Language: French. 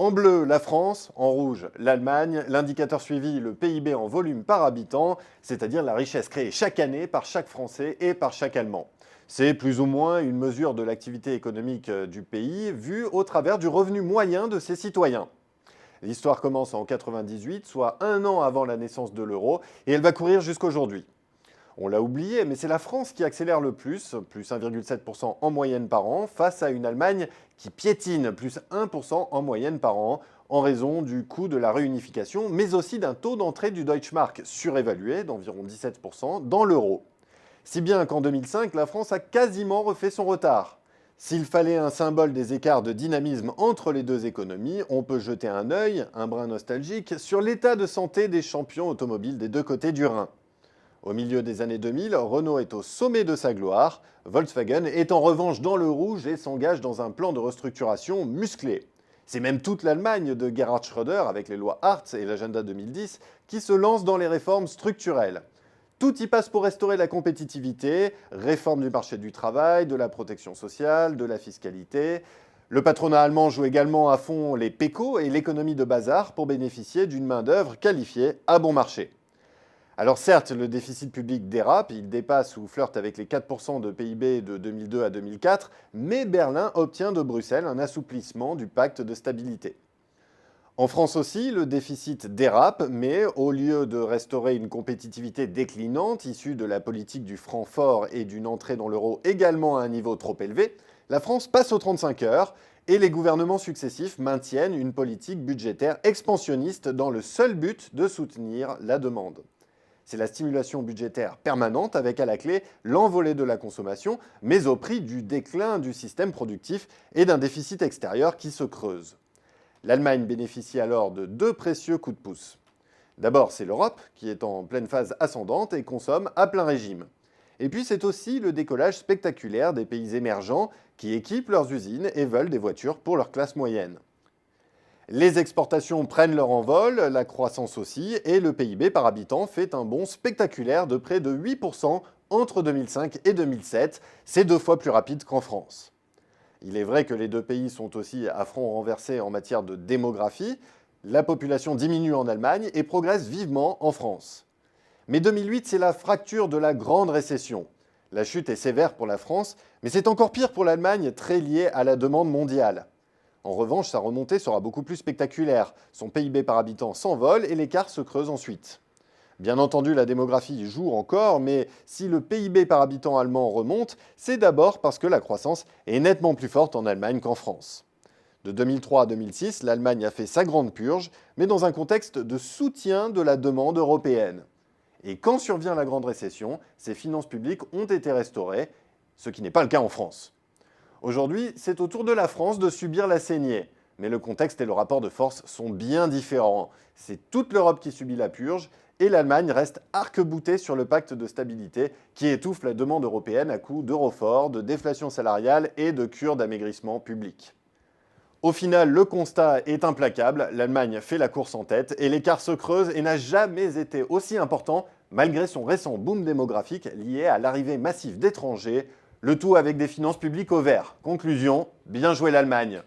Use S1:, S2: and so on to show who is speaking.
S1: En bleu, la France, en rouge, l'Allemagne, l'indicateur suivi, le PIB en volume par habitant, c'est-à-dire la richesse créée chaque année par chaque Français et par chaque Allemand. C'est plus ou moins une mesure de l'activité économique du pays vue au travers du revenu moyen de ses citoyens. L'histoire commence en 98, soit un an avant la naissance de l'euro, et elle va courir jusqu'aujourd'hui. On l'a oublié, mais c'est la France qui accélère le plus 1,7% en moyenne par an, face à une Allemagne qui piétine, plus 1% en moyenne par an, en raison du coût de la réunification, mais aussi d'un taux d'entrée du Deutschmark surévalué d'environ 17% dans l'euro. Si bien qu'en 2005, la France a quasiment refait son retard. S'il fallait un symbole des écarts de dynamisme entre les deux économies, on peut jeter un œil, un brin nostalgique, sur l'état de santé des champions automobiles des deux côtés du Rhin. Au milieu des années 2000, Renault est au sommet de sa gloire, Volkswagen est en revanche dans le rouge et s'engage dans un plan de restructuration musclé. C'est même toute l'Allemagne de Gerhard Schröder, avec les lois Hartz et l'agenda 2010, qui se lance dans les réformes structurelles. Tout y passe pour restaurer la compétitivité, réforme du marché du travail, de la protection sociale, de la fiscalité. Le patronat allemand joue également à fond les PECO et l'économie de bazar pour bénéficier d'une main-d'œuvre qualifiée à bon marché. Alors certes, le déficit public dérape, il dépasse ou flirte avec les 4% de PIB de 2002 à 2004, mais Berlin obtient de Bruxelles un assouplissement du pacte de stabilité. En France aussi, le déficit dérape, mais au lieu de restaurer une compétitivité déclinante issue de la politique du franc fort et d'une entrée dans l'euro également à un niveau trop élevé, la France passe aux 35 heures et les gouvernements successifs maintiennent une politique budgétaire expansionniste dans le seul but de soutenir la demande. C'est la stimulation budgétaire permanente avec à la clé l'envolée de la consommation, mais au prix du déclin du système productif et d'un déficit extérieur qui se creuse. L'Allemagne bénéficie alors de deux précieux coups de pouce. D'abord, c'est l'Europe qui est en pleine phase ascendante et consomme à plein régime. Et puis c'est aussi le décollage spectaculaire des pays émergents qui équipent leurs usines et veulent des voitures pour leur classe moyenne. Les exportations prennent leur envol, la croissance aussi, et le PIB par habitant fait un bond spectaculaire de près de 8% entre 2005 et 2007. C'est 2 fois plus rapide qu'en France. Il est vrai que les deux pays sont aussi à front renversé en matière de démographie. La population diminue en Allemagne et progresse vivement en France. Mais 2008, c'est la fracture de la grande récession. La chute est sévère pour la France, mais c'est encore pire pour l'Allemagne, très liée à la demande mondiale. En revanche, sa remontée sera beaucoup plus spectaculaire. Son PIB par habitant s'envole et l'écart se creuse ensuite. Bien entendu, la démographie joue encore, mais si le PIB par habitant allemand remonte, c'est d'abord parce que la croissance est nettement plus forte en Allemagne qu'en France. De 2003 à 2006, l'Allemagne a fait sa grande purge, mais dans un contexte de soutien de la demande européenne. Et quand survient la grande récession, ses finances publiques ont été restaurées, ce qui n'est pas le cas en France. Aujourd'hui, c'est au tour de la France de subir la saignée. Mais le contexte et le rapport de force sont bien différents. C'est toute l'Europe qui subit la purge et l'Allemagne reste arc-boutée sur le pacte de stabilité qui étouffe la demande européenne à coups d'euro fort, de déflation salariale et de cures d'amaigrissement public. Au final, le constat est implacable, l'Allemagne fait la course en tête et l'écart se creuse et n'a jamais été aussi important malgré son récent boom démographique lié à l'arrivée massive d'étrangers, le tout avec des finances publiques au vert. Conclusion, bien joué l'Allemagne.